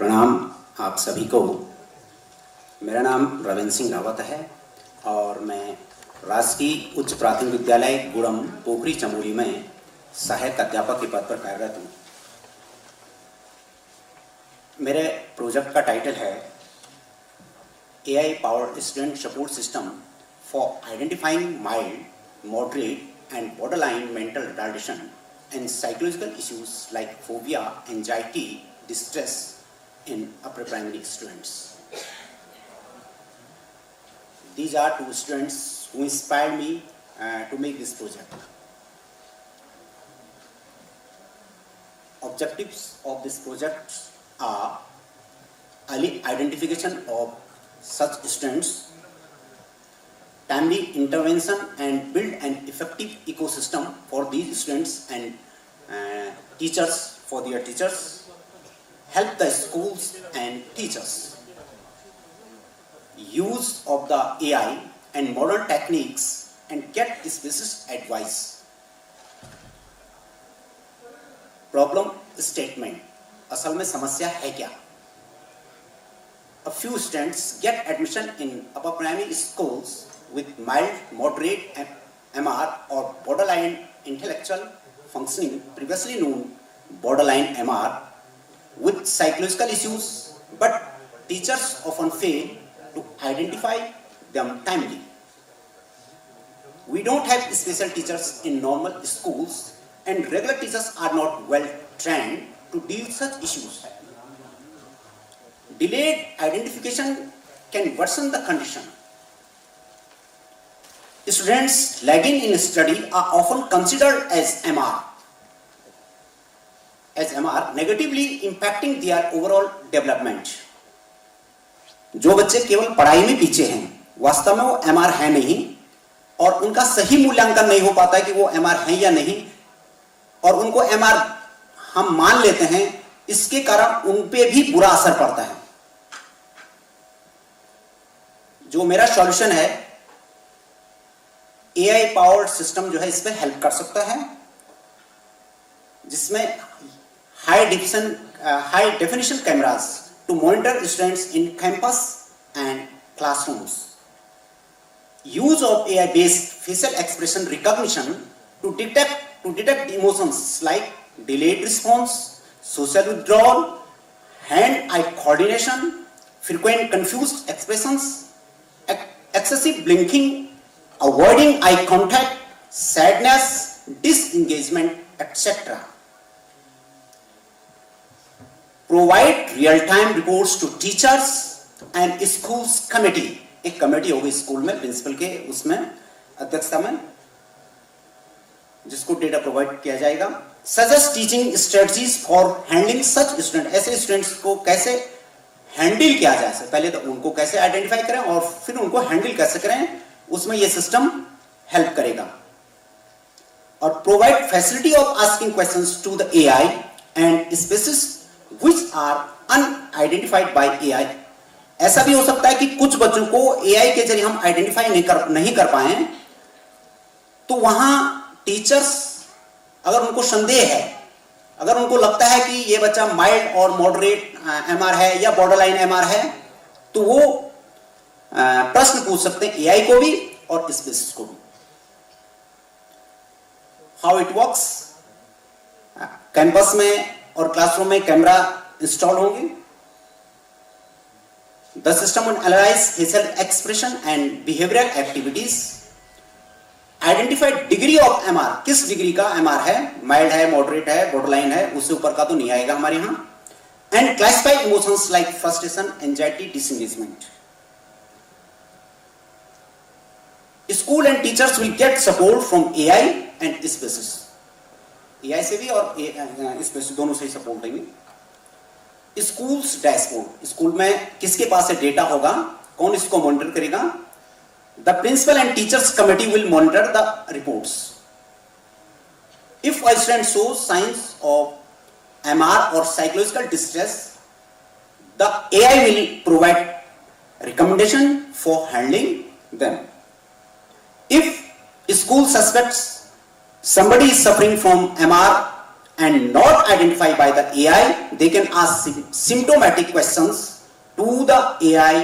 प्रणाम आप सभी को। मेरा नाम रविंद्र सिंह रावत है और मैं राजकीय उच्च प्राथमिक विद्यालय गुड़म पोखरी चमोली में सहायक अध्यापक के पद पर कार्यरत हूँ। मेरे प्रोजेक्ट का टाइटल है AI powered student support system for identifying mild, moderate and borderline mental retardation and psychological issues like phobia, anxiety, distress in upper primary students. These are two students who inspired me to make this project. Objectives of this project are early identification of such students, timely intervention and build an effective ecosystem for these students and teachers for their teachers, help the schools and teachers. Use of the AI and modern techniques and get specific advice. Problem statement. असल में समस्या है क्या? A few students get admission in upper primary schools with mild, moderate MR or borderline intellectual functioning, previously known borderline MR, with psychological issues, but teachers often fail to identify them timely. We don't have special teachers in normal schools and regular teachers are not well trained to deal with such issues. Delayed identification can worsen the condition. Students lagging in study are often considered as MR, negatively impacting their overall development. जो बच्चे केवल पढ़ाई में पीछे हैं, वास्तव में वो MR है नहीं और उनका सही मूल्यांकन नहीं हो पाता है कि वो MR है या नहीं, और उनको MR हम मान लेते हैं, इसके कारण उन पे भी बुरा असर पड़ता है। जो मेरा सॉल्यूशन है, AI पावर्ड सिस्टम जो है इस पे हेल्प कर सकता है, जिसमें high definition cameras to monitor students in campus and classrooms. Use of AI-based facial expression recognition to detect emotions like delayed response, social withdrawal, hand-eye coordination, frequent confused expressions, excessive blinking, avoiding eye contact, sadness, disengagement, etc. Provide real-time reports to teachers and schools committee. एक committee होगी school में principal के उसमें अध्यक्षता में, जिसको data provide किया जाएगा. Suggest teaching strategies for handling such students. ऐसे स्टूडेंट्स को कैसे हैंडल किया जाए, पहले तो उनको कैसे आइडेंटिफाई करें और फिर उनको हैंडल कैसे करें, उसमें ये सिस्टम हेल्प करेगा. और provide facility of asking questions to the AI and species which are unidentified by AI. ऐसा भी हो सकता है कि कुछ बच्चों को AI के जरिए हम आइडेंटिफाई नहीं कर पाए, तो वहां टीचर्स अगर उनको संदेह है, अगर उनको लगता है कि ये बच्चा माइल्ड और मॉडरेट MR है या बॉर्डरलाइन MR है, तो वो प्रश्न पूछ सकते हैं AI को भी और स्पेसिस को भी. How it works. कैंपस में और क्लासरूम में कैमरा इंस्टॉल होंगे. The system will analyse facial expression and behavioural activities, identify degree of MR, किस डिग्री का MR है, माइल्ड है, मॉडरेट है, बॉर्डरलाइन है, उससे ऊपर का तो नहीं आएगा हमारे यहां. And classify emotions like frustration, anxiety, disengagement. School and teachers will get support from AI and species. AI से भी और स्पेसिस दोनों से ही सपोर्ट देंगे. स्कूल्स डैशबोर्ड, स्कूल में किसके पास से डेटा होगा, कौन इसको मॉनिटर करेगा. The principal and teachers committee will monitor the reports. If a student shows signs of MR और psychological distress, the AI will provide recommendation for handling them. If school suspects somebody is suffering from MR and not identified by the AI, they can ask symptomatic questions to the AI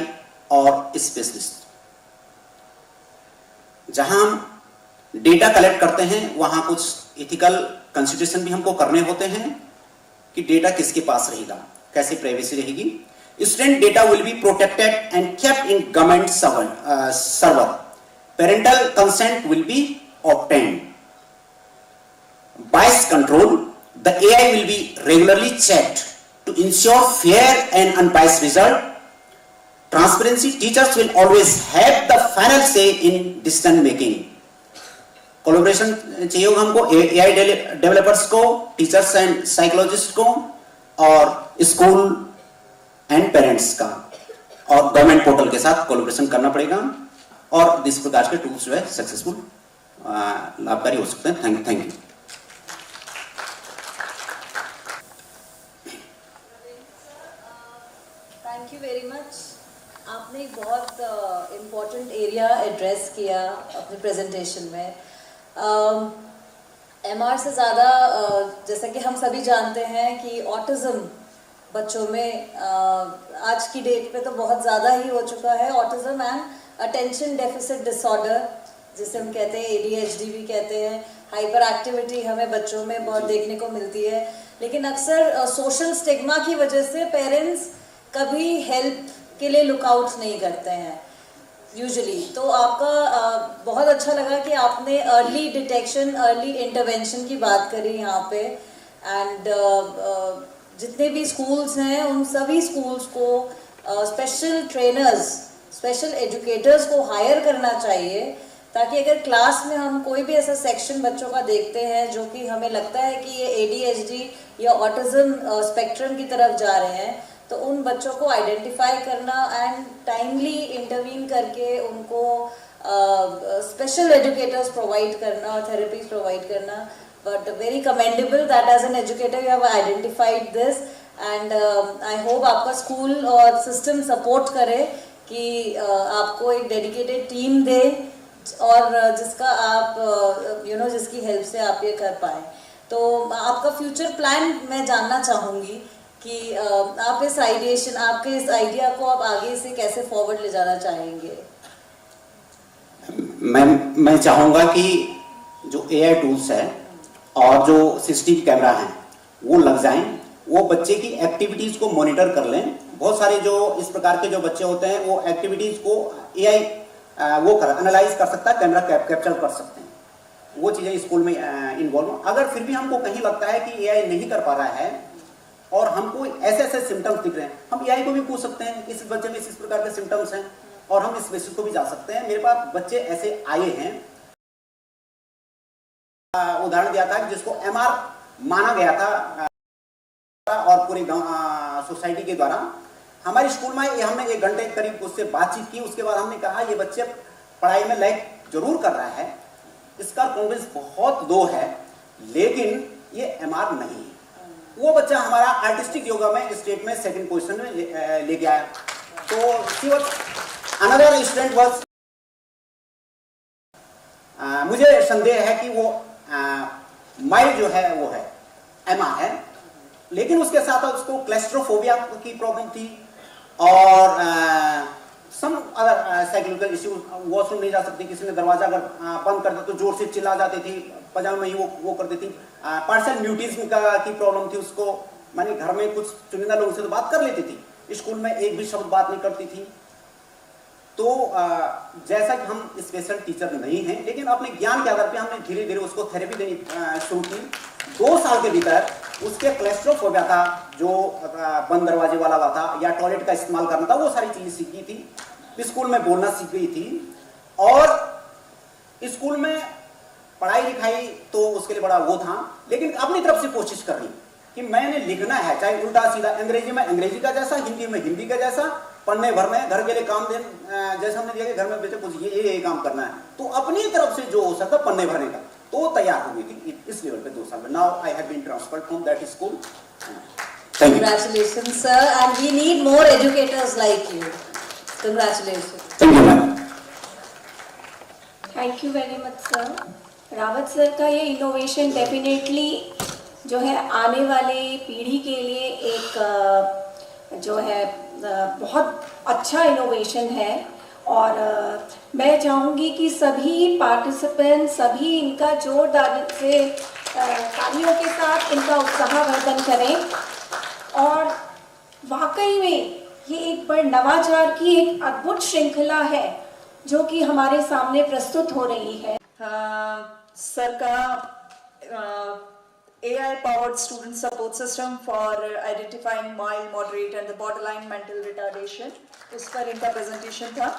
or specialist. जहां हम data collect करते हैं वहां कुछ ethical consideration भी हमको करने होते हैं कि डेटा किसके पास रहेगा, कैसे प्राइवेसी रहेगी. Student data will be protected and kept in government server. Parental consent will be obtained. Bias control. The AI will be regularly checked to ensure fair and unbiased result. Transparency. Teachers will always have the final say in decision making. Collaboration चाहिए होगा हमको AI developers को, teachers and psychologist को, और school and parents का, और government portal के साथ कोलैबोरेशन करना पड़ेगा. और इस प्रकार के टूल्स जो है सक्सेसफुल लाभकारी हो सकते हैं. Thank you. Thank you very much. आपने एक बहुत इम्पोर्टेंट एरिया एड्रेस किया अपने प्रेजेंटेशन में. MR से ज़्यादा जैसा कि हम सभी जानते हैं कि ऑटिज़म बच्चों में आज की डेट पे तो बहुत ज़्यादा ही हो चुका है. Autism and attention deficit disorder, जिसे हम कहते हैं ADHD भी कहते हैं. हाइपर एक्टिविटी हमें बच्चों में बहुत देखने को मिलती है, लेकिन अक्सर सोशल स्टिग्मा की वजह से पेरेंट्स कभी हेल्प के लिए लुकआउट नहीं करते हैं यूजुअली. तो आपका बहुत अच्छा लगा कि आपने अर्ली डिटेक्शन, अर्ली इंटरवेंशन की बात करी यहाँ पे. एंड जितने भी स्कूल्स हैं उन सभी स्कूल्स को स्पेशल ट्रेनर्स, स्पेशल एजुकेटर्स को हायर करना चाहिए, ताकि अगर क्लास में हम कोई भी ऐसा सेक्शन बच्चों का देखते हैं जो कि हमें लगता है कि ये ADHD या ऑटिज्म स्पेक्ट्रम की तरफ जा रहे हैं, तो उन बच्चों को आइडेंटिफाई करना एंड टाइमली इंटरवीन करके उनको स्पेशल एजुकेटर्स प्रोवाइड करना और थेरेपीज प्रोवाइड करना. But very commendable that as an educator you have identified this. And I hope आपका स्कूल और सिस्टम सपोर्ट करे कि आपको एक डेडिकेटेड टीम दे और जिसका आप जिसकी हेल्प से आप ये कर पाए. तो आपका फ्यूचर प्लान मैं जानना चाहूँगी कि आप इस आइडिएशन, आपके इस आइडिया को आप आगे से कैसे फॉरवर्ड ले जाना चाहेंगे. मैं चाहूँगा कि जो AI टूल्स है और जो CCTV कैमरा हैं वो लग जाएं, वो बच्चे की एक्टिविटीज़ को मॉनिटर कर लें. बहुत सारे जो इस प्रकार के जो बच्चे होते हैं वो एक्टिविटीज़ को AI एनालाइज कर सकता है, कैमरा कैप्चर कर सकते हैं. वो चीज़ें स्कूल में इन्वॉल्व. अगर फिर भी हमको कहीं लगता है कि AI नहीं कर पा रहा है और हमको ऐसे ऐसे सिम्टम्स दिख रहे हैं, हम AI को भी पूछ सकते हैं इस बच्चे में इस प्रकार के सिम्टम्स हैं, और हम इस बेसिस को भी जा सकते हैं. मेरे पास बच्चे ऐसे आए हैं, उदाहरण दिया था जिसको MR माना गया था और पूरी सोसाइटी के द्वारा. हमारे स्कूल में हमने 1 घंटे करीब उससे बातचीत की. उसके बाद हमने कहा ये बच्चे पढ़ाई में लाइक जरूर कर रहा है, इसका कॉन्फिडेंस बहुत लो है, लेकिन ये MR नहीं है. वो बच्चा हमारा आर्टिस्टिक योगा में स्टेट में 2nd पोजीशन में लेके आया. तो अनदर स्टूडेंट वाज, मुझे संदेह है कि वो माइल्ड जो है वो है MR है, लेकिन उसके साथ उसको क्लैस्ट्रोफोबिया की प्रॉब्लम थी और some other psychological issue. Washroom नहीं जा सकती, किसी ने दरवाजा अगर बंद कर दिया तो जोर से चिल्ला जाती थी, पजामे में ही वो कर देती. पार्शियल म्यूटिज्म की प्रॉब्लम थी उसको, मानी घर में कुछ चुनिंदा लोगों से तो बात कर लेती थी, स्कूल में एक भी शब्द बात नहीं करती थी. तो जैसा कि हम स्पेशल टीचर नहीं हैं, लेकिन अपने ज्ञान के आधार पर हमने धीरे धीरे उसको थेरेपी देनी शुरू की. 2 साल के भीतर उसके क्लैस्ट्रोफोबिया था, जो बंद दरवाजे वाला था या टॉयलेट का इस्तेमाल करना था, वो सारी चीजें सीख गई थी. स्कूल में बोलना सीख गई थी, और स्कूल में पढ़ाई लिखाई तो उसके लिए बड़ा वो था, लेकिन अपनी तरफ से कोशिश कर रही कि मैंने लिखना है, चाहे उल्टा सीधा, अंग्रेजी में अंग्रेजी का जैसा, हिंदी में हिंदी का जैसा, पढ़ने भर में घर के लिए काम दे जैसे हमने दिया कि घर में बेटे कुछ ये काम करना है, तो अपनी तरफ से जो हो सकता पढ़ने भरने का तो तैयार हो गई थी इस लेवल पे 2 साल में. Now I have been transferred from that school. Congratulations sir, and we need more educators like you. Congratulations. Thank you ma'am. Thank you very much sir. Rawat sir का ये इनोवेशन डेफिनेटली जो है आने वाली पीढ़ी के लिए एक जो है बहुत अच्छा इनोवेशन है। और मैं चाहूँगी कि सभी पार्टिसिपेंट सभी इनका जोरदार से तालियों के साथ इनका उत्साहवर्धन करें। और वाकई में ये एक बड़ नवाचार की एक अद्भुत श्रृंखला है जो कि हमारे सामने प्रस्तुत हो रही है। सर का AI powered student support system for identifying mild, moderate and the borderline mental retardation, उस पर इनका प्रेजेंटेशन था।